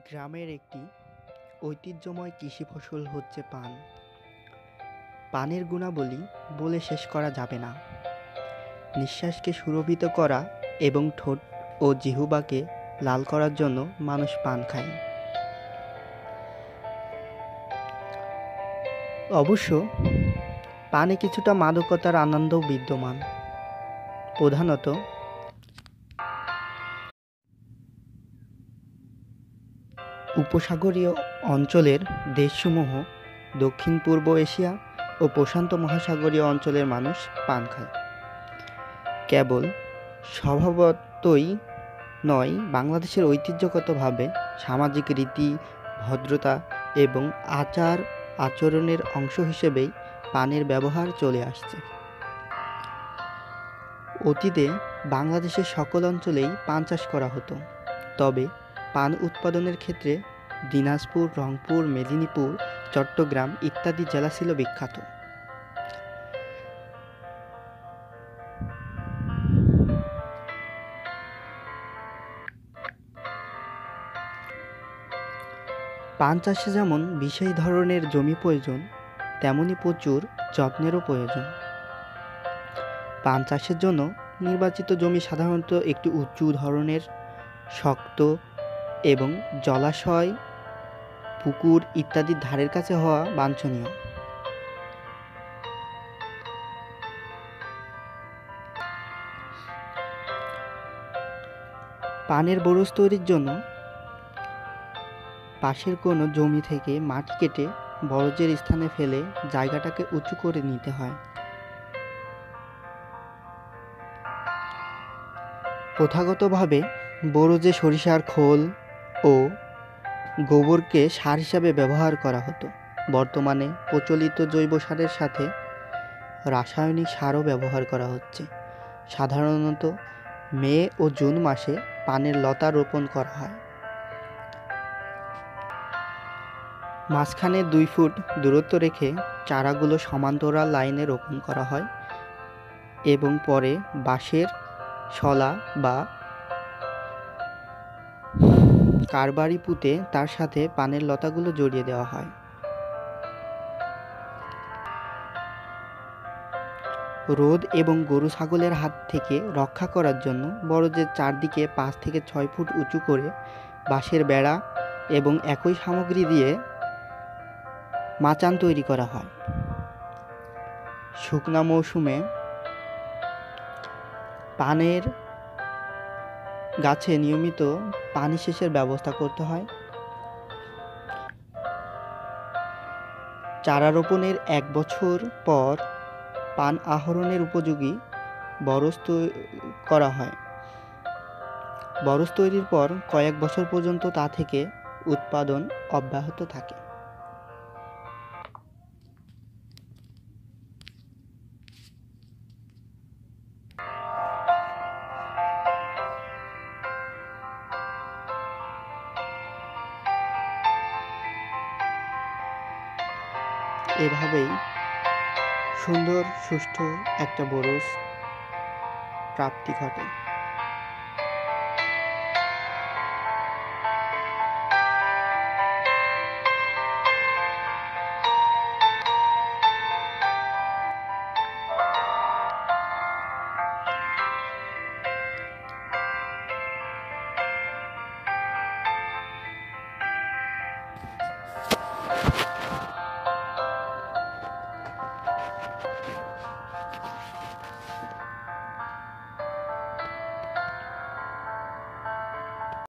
গ্রামের একটি ঐতিহ্যময় কৃষি ফসল হচ্ছে পান। পানের গুণাবলী বলে শেষ করা যাবে না। নিঃশ্বাসকে সুরভিত করা এবং ঠোঁট ও জিহ্বাকে লাল করার জন্য মানুষ পান খায়। অবশ্য পানে কিছুটা মাদকতার আনন্দও বিদ্যমান। প্রধানত উপসাগরীয় অঞ্চলের দেশসমূহ, দক্ষিণ পূর্ব এশিয়া ও প্রশান্ত মহাসাগরীয় অঞ্চলের মানুষ পান খায়। কেবল স্বভাবতই নয়, বাংলাদেশের ঐতিহ্যগতভাবে সামাজিক রীতি, ভদ্রতা এবং আচার আচরণের অংশ হিসেবেই পানের ব্যবহার চলে আসছে। অতীতে বাংলাদেশের সকল অঞ্চলেই পান চাষ করা হতো, তবে পান উৎপাদনের ক্ষেত্রে দিনাজপুর, রংপুর, মেদিনীপুর, চট্টগ্রাম ইত্যাদি জেলা ছিল বিখ্যাত। পান চাষে যেমন বিশেষ ধরনের জমি প্রয়োজন, তেমনি প্রচুর যত্নেরও প্রয়োজন। পান চাষের জন্য নির্বাচিত জমি সাধারণত একটি উঁচু ধরনের, শক্ত এবং জলাশয়, পুকুর ইত্যাদির ধারের কাছে হওয়া বাঞ্ছনীয়। পানের বরজ তৈরির জন্য পাশের কোনো জমি থেকে মাটি কেটে বরজের স্থানে ফেলে জায়গাটাকে উঁচু করে নিতে হয়। প্রথাগতভাবে বরজে সরিষার খোল ও গোবরকে সার হিসাবে ব্যবহার করা হতো। বর্তমানে প্রচলিত জৈব সারের সাথে রাসায়নিক সারও ব্যবহার করা হচ্ছে। সাধারণত মে ও জুন মাসে পানের লতা রোপণ করা হয়। মাঝখানে 2 ফুট দূরত্ব রেখে চারাগুলো সমান্তরাল লাইনে রোপণ করা হয় এবং পরে বাঁশের শলা বা কারবারি পুঁতে তার সাথে পানের লতাগুলো জড়িয়ে দেওয়া হয়। রোদ এবং গরু ছাগলের হাত থেকে রক্ষা করার জন্য বরজের চারদিকে 5 থেকে 6 ফুট উঁচু করে বাঁশের বেড়া এবং একই সামগ্রী দিয়ে মাচান তৈরি করা হয়। শুকনা মৌসুমে পানের গাছে নিয়মিত পানি সেচের ব্যবস্থা করতে হয়। চারা রোপণের 1 বছর পর পান আহরণের উপযোগী বরজ করা হয়। বরজ তৈরির পর কয়েক বছর পর্যন্ত তা থেকে উৎপাদন অব্যাহত থাকে। এভাবেই সুন্দর সুষ্ঠু একটা বরজ প্রাপ্তি ঘটে।